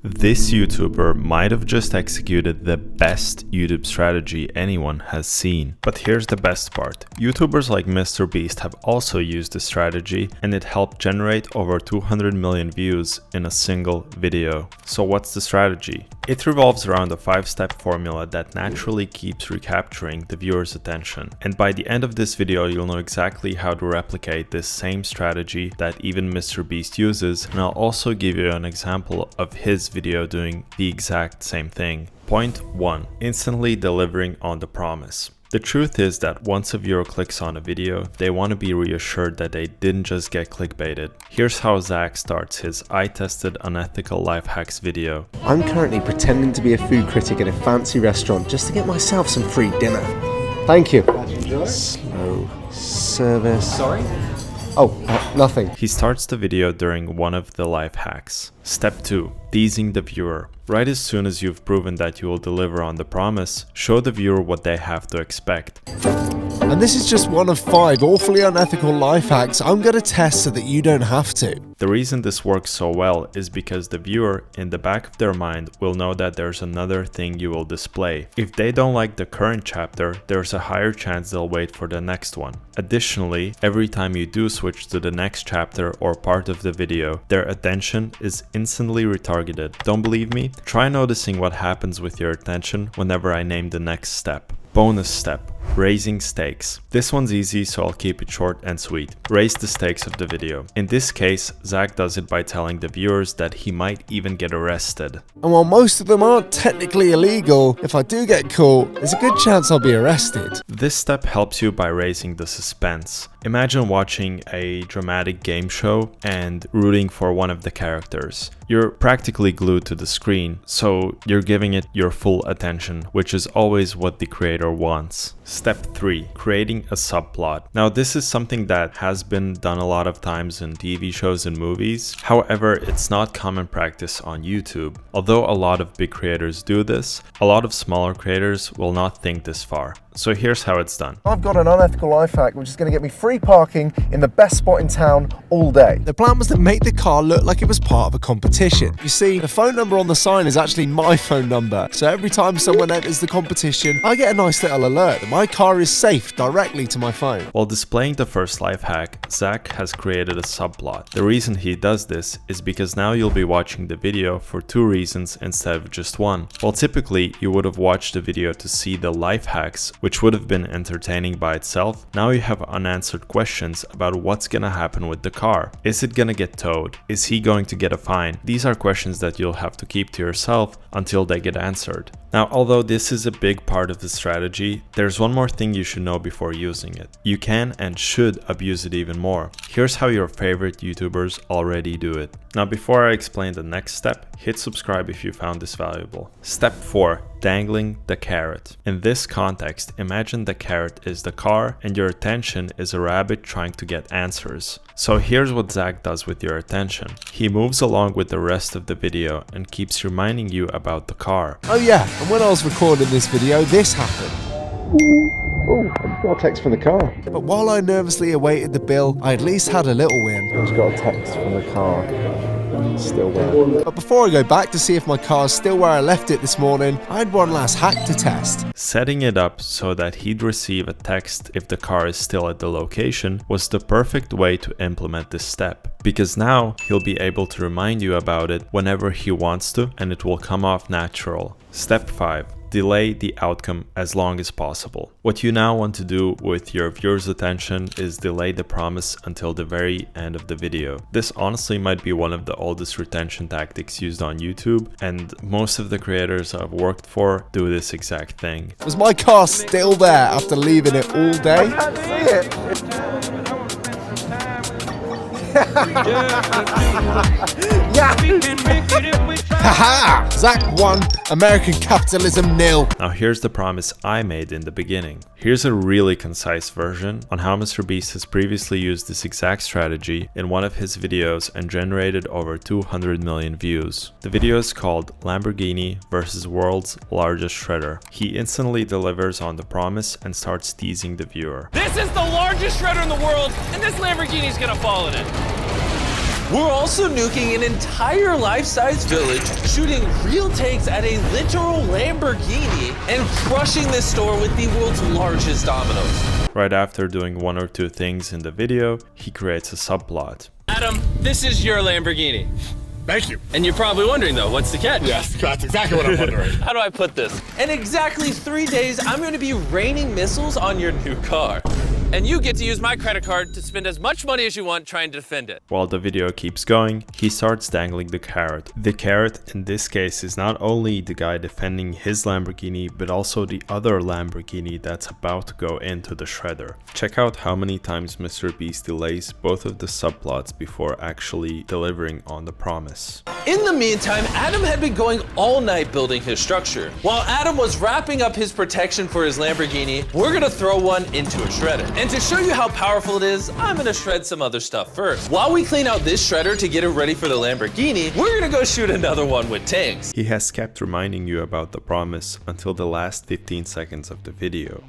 This YouTuber might have just executed the best YouTube strategy anyone has seen. But here's the best part. YouTubers like MrBeast have also used this strategy, and it helped generate over 200 million views in a single video. So what's the strategy? It revolves around a 5-step formula that naturally keeps recapturing the viewer's attention. And by the end of this video, you'll know exactly how to replicate this same strategy that even MrBeast uses, and I'll also give you an example of his video doing the exact same thing. Point 1. Instantly delivering on the promise. The truth is that once a viewer clicks on a video, they want to be reassured that they didn't just get clickbaited. Here's how Zac starts his I-tested unethical life hacks video. I'm currently pretending to be a food critic in a fancy restaurant just to get myself some free dinner. Thank you. Slow service. Sorry? Oh, nothing. He starts the video during one of the life hacks. Step 2. Teasing the viewer. Right as soon as you've proven that you will deliver on the promise, show the viewer what they have to expect. And this is just one of 5 awfully unethical life hacks I'm going to test so that you don't have to. The reason this works so well is because the viewer, in the back of their mind, will know that there's another thing you will display. If they don't like the current chapter, there's a higher chance they'll wait for the next one. Additionally, every time you do switch to the next chapter or part of the video, their attention is instantly retargeted. Don't believe me? Try noticing what happens with your attention whenever I name the next step. Bonus step. Raising stakes. This one's easy, so I'll keep it short and sweet. Raise the stakes of the video. In this case, Zac does it by telling the viewers that he might even get arrested. And while most of them aren't technically illegal, if I do get caught, there's a good chance I'll be arrested. This step helps you by raising the suspense. Imagine watching a dramatic game show and rooting for one of the characters. You're practically glued to the screen, so you're giving it your full attention, which is always what the creator wants. Step 3. Creating a subplot. Now this is something that has been done a lot of times in TV shows and movies. However, it's not common practice on YouTube. Although a lot of big creators do this, a lot of smaller creators will not think this far. So here's how it's done. I've got an unethical life hack which is going to get me free parking in the best spot in town all day. The plan was to make the car look like it was part of a competition. You see, the phone number on the sign is actually my phone number, so every time someone enters the competition, I get a nice little alert that my car is safe directly to my phone. While displaying the first life hack, Zac has created a subplot. The reason he does this is because now you'll be watching the video for 2 reasons instead of just one. While typically you would have watched the video to see the life hacks, which would have been entertaining by itself, now you have unanswered questions about what's gonna happen with the car. Is it gonna get towed? Is he going to get a fine? These are questions that you'll have to keep to yourself until they get answered. Now, although this is a big part of the strategy, there's one more thing you should know before using it. You can and should abuse it even more. Here's how your favorite YouTubers already do it. Now, before I explain the next step, hit subscribe if you found this valuable. Step 4. Dangling the carrot. In this context, imagine the carrot is the car and your attention is a rabbit trying to get answers. So here's what Zac does with your attention. He moves along with the rest of the video and keeps reminding you about the car. Oh yeah, and when I was recording this video, this happened. Oh, I got a text from the car. But while I nervously awaited the bill, I at least had a little win. I just got a text from the car. Still there. But before I go back to see if my car's still where I left it this morning, I had one last hack to test. Setting it up so that he'd receive a text if the car is still at the location was the perfect way to implement this step. Because now he'll be able to remind you about it whenever he wants to, and it will come off natural. Step 5. Delay the outcome as long as possible. What you now want to do with your viewers' attention is delay the promise until the very end of the video. This honestly might be one of the oldest retention tactics used on YouTube, and most of the creators I've worked for do this exact thing. Was my car still there after leaving it all day? I can't see it. Haha! Zac won, American capitalism nil. Now here's the promise I made in the beginning. Here's a really concise version on how MrBeast has previously used this exact strategy in one of his videos and generated over 200 million views. The video is called Lamborghini versus World's Largest Shredder. He instantly delivers on the promise and starts teasing the viewer. This is the largest shredder in the world, and this Lamborghini's gonna fall in it. We're also nuking an entire life-size village, shooting real tanks at a literal Lamborghini, and crushing this store with the world's largest dominoes. Right after doing one or two things in the video, he creates a subplot. Adam, this is your Lamborghini. Thank you. And you're probably wondering though, what's the catch? Yes, that's exactly what I'm wondering. How do I put this? In exactly 3 days, I'm going to be raining missiles on your new car. And you get to use my credit card to spend as much money as you want trying to defend it. While the video keeps going, he starts dangling the carrot. The carrot in this case is not only the guy defending his Lamborghini, but also the other Lamborghini that's about to go into the shredder. Check out how many times MrBeast delays both of the subplots before actually delivering on the promise. In the meantime, Adam had been going all night building his structure. While Adam was wrapping up his protection for his Lamborghini, we're gonna throw one into a shredder. And to show you how powerful it is, I'm gonna shred some other stuff first. While we clean out this shredder to get it ready for the Lamborghini, we're gonna go shoot another one with tanks. He has kept reminding you about the promise until the last 15 seconds of the video.